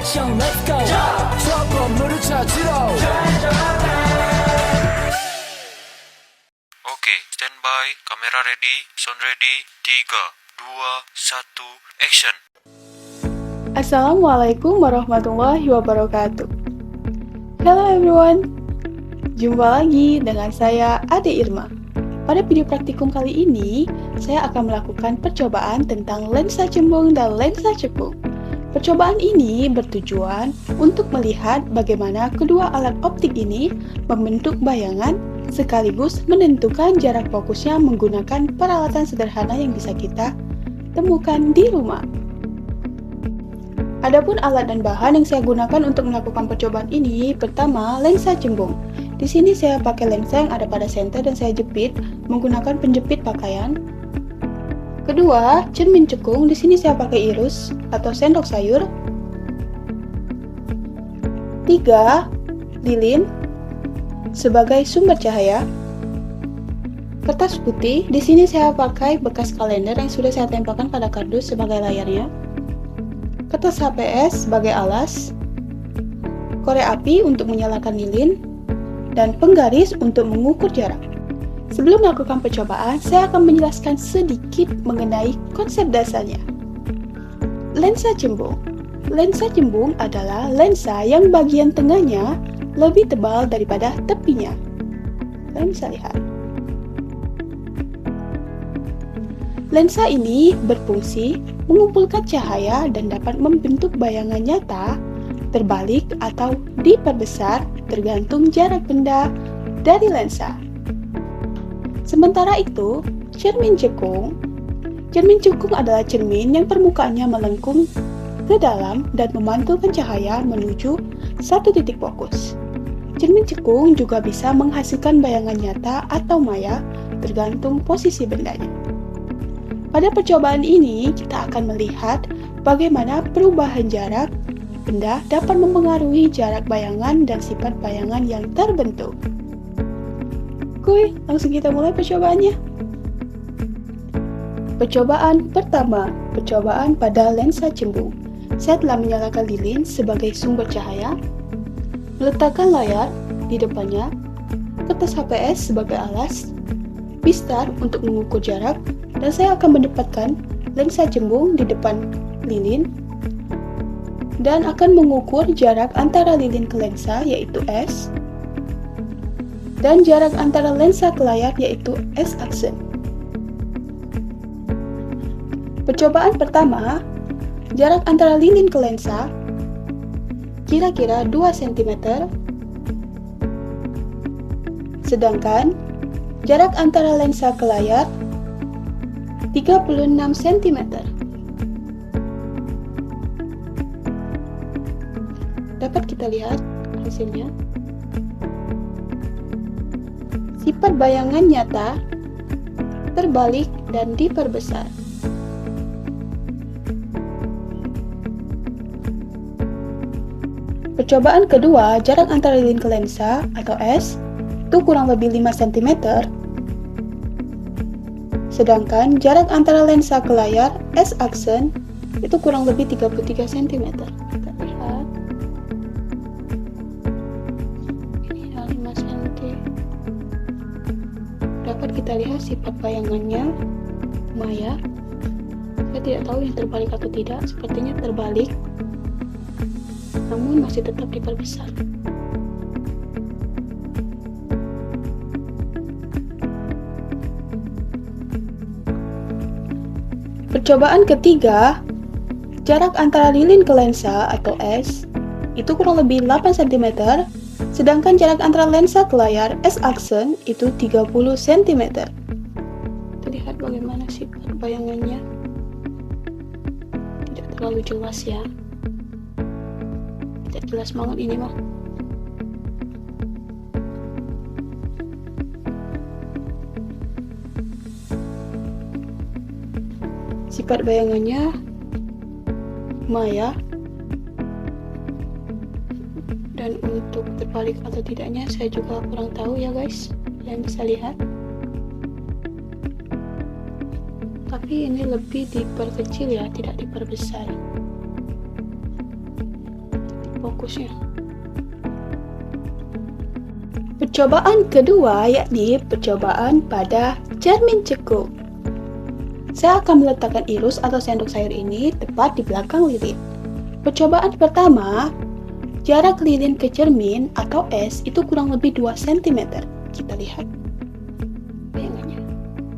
액션 let's go 저 건물을 찾으러 Oke, standby, kamera ready, sound ready, 3, 2, 1, action. Assalamualaikum warahmatullahi wabarakatuh. Hello everyone, jumpa lagi dengan saya Ade Irma. Pada video praktikum kali ini, saya akan melakukan percobaan tentang lensa cembung dan lensa cekung. Percobaan ini bertujuan untuk melihat bagaimana kedua alat optik ini membentuk bayangan sekaligus menentukan jarak fokusnya menggunakan peralatan sederhana yang bisa kita temukan di rumah. Adapun alat dan bahan yang saya gunakan untuk melakukan percobaan ini, pertama, lensa cembung. Di sini saya pakai lensa yang ada pada senter dan saya jepit menggunakan penjepit pakaian. Kedua, cermin cekung. Di sini saya pakai irus atau sendok sayur. 3, lilin sebagai sumber cahaya. Kertas putih. Di sini saya pakai bekas kalender yang sudah saya tempelkan pada kardus sebagai layarnya. Kertas HPS sebagai alas. Korek api untuk menyalakan lilin dan penggaris untuk mengukur jarak. Sebelum melakukan percobaan, saya akan menjelaskan sedikit mengenai konsep dasarnya. Lensa cembung. Lensa cembung adalah lensa yang bagian tengahnya lebih tebal daripada tepinya. Kalian bisa lihat. Lensa ini berfungsi mengumpulkan cahaya dan dapat membentuk bayangan nyata, terbalik atau diperbesar tergantung jarak benda dari lensa. Sementara itu, cermin cekung. Cermin cekung adalah cermin yang permukaannya melengkung ke dalam dan memantulkan cahaya menuju satu titik fokus. Cermin cekung juga bisa menghasilkan bayangan nyata atau maya tergantung posisi bendanya. Pada percobaan ini, kita akan melihat bagaimana perubahan jarak benda dapat mempengaruhi jarak bayangan dan sifat bayangan yang terbentuk. Oke, langsung kita mulai percobaannya. Percobaan pertama, percobaan pada lensa cembung. Saya telah menyalakan lilin sebagai sumber cahaya, meletakkan layar di depannya, kertas HPS sebagai alas, pistar untuk mengukur jarak, dan saya akan mendapatkan lensa cembung di depan lilin dan akan mengukur jarak antara lilin ke lensa yaitu S dan jarak antara lensa ke layar yaitu S-aksen. Percobaan pertama, jarak antara lilin ke lensa kira-kira 2 cm, sedangkan jarak antara lensa ke layar 36 cm. Dapat kita lihat hasilnya. Sifat bayangan nyata, terbalik, dan diperbesar. Percobaan kedua, jarak antara lilin ke lensa atau S itu kurang lebih 5 cm, sedangkan jarak antara lensa ke layar S-aksen itu kurang lebih 33 cm. Kita lihat. Ini 5 cm. Dapat kita lihat sifat bayangannya maya. Saya tidak tahu yang terbalik atau tidak, sepertinya terbalik, namun masih tetap diperbesar. Percobaan ketiga, jarak antara lilin ke lensa atau S itu kurang lebih 8 cm, sedangkan jarak antara lensa ke layar S-aksen itu 30 cm. Terlihat bagaimana sifat bayangannya. Tidak terlalu jelas ya. Tidak jelas banget ini mah. Sifat bayangannya maya, dan untuk terbalik atau tidaknya saya juga kurang tahu ya guys. Kalian bisa lihat, tapi ini lebih diperkecil ya, tidak diperbesar. fokusnya. Percobaan kedua yakni percobaan pada cermin cekung. Saya akan meletakkan irus atau sendok sayur ini tepat di belakang lilin. Percobaan pertama, jarak lilin ke cermin atau es itu kurang lebih 2 cm. Kita lihat bayangannya.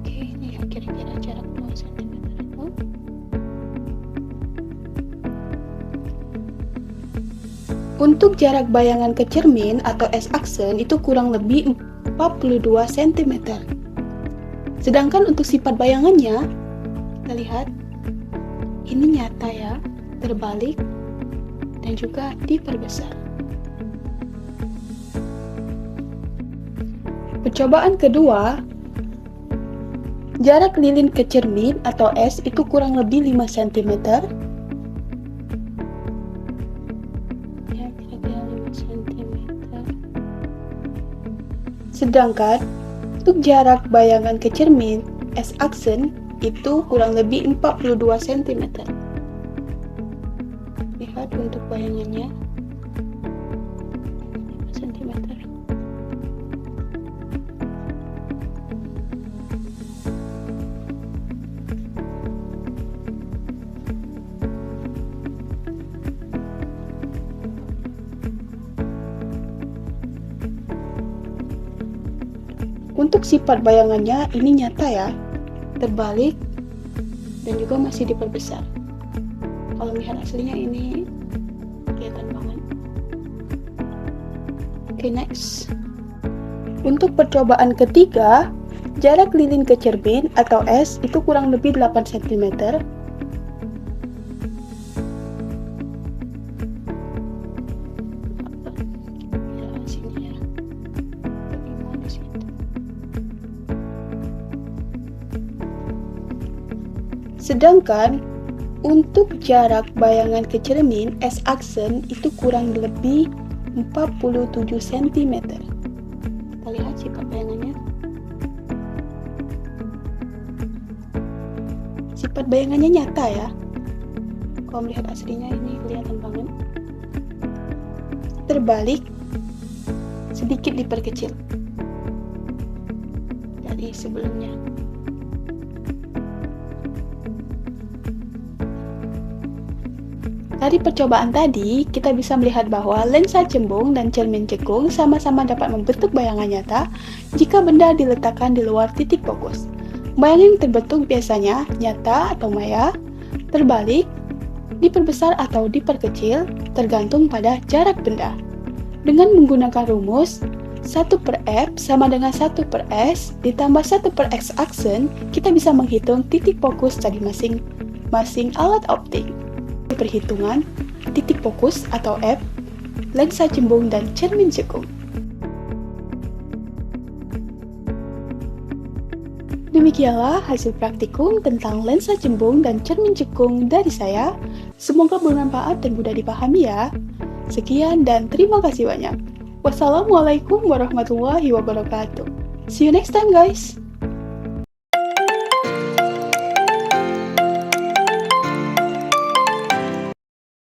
Oke, ini kira-kira jarak 2 cm itu. Untuk jarak bayangan ke cermin atau es aksen itu kurang lebih 42 cm. Sedangkan untuk sifat bayangannya, kita lihat, ini nyata ya, terbalik dan juga diperbesar. Percobaan kedua, jarak lilin ke cermin atau es itu kurang lebih 5 cm. Ya, kira-kira 5 cm. Sedangkan untuk jarak bayangan ke cermin es aksen itu kurang lebih 42 cm. Lihat untuk bayangannya 5 cm. Untuk sifat bayangannya ini nyata ya, terbalik dan juga masih diperbesar. Kalau melihat aslinya ini kelihatan banget. Oke, next. Untuk percobaan ketiga, jarak lilin ke cermin atau es itu kurang lebih 8 cm. Sedangkan untuk jarak bayangan ke cermin es aksen itu kurang lebih 47 cm. Kita lihat sifat bayangannya. Sifat bayangannya nyata ya. Kalau melihat aslinya ini kelihatan banget. Terbalik, sedikit diperkecil dari sebelumnya. Dari percobaan tadi, kita bisa melihat bahwa lensa cembung dan cermin cekung sama-sama dapat membentuk bayangan nyata jika benda diletakkan di luar titik fokus. Bayangan yang terbentuk biasanya nyata atau maya, terbalik, diperbesar atau diperkecil, tergantung pada jarak benda. Dengan menggunakan rumus 1/f sama dengan 1/s ditambah 1/x aksen, kita bisa menghitung titik fokus dari masing-masing alat optik. Perhitungan titik fokus atau F, lensa cembung dan cermin cekung. Demikianlah hasil praktikum tentang lensa cembung dan cermin cekung dari saya. Semoga bermanfaat dan mudah dipahami ya. Sekian dan terima kasih banyak. Wassalamualaikum warahmatullahi wabarakatuh. See you next time guys.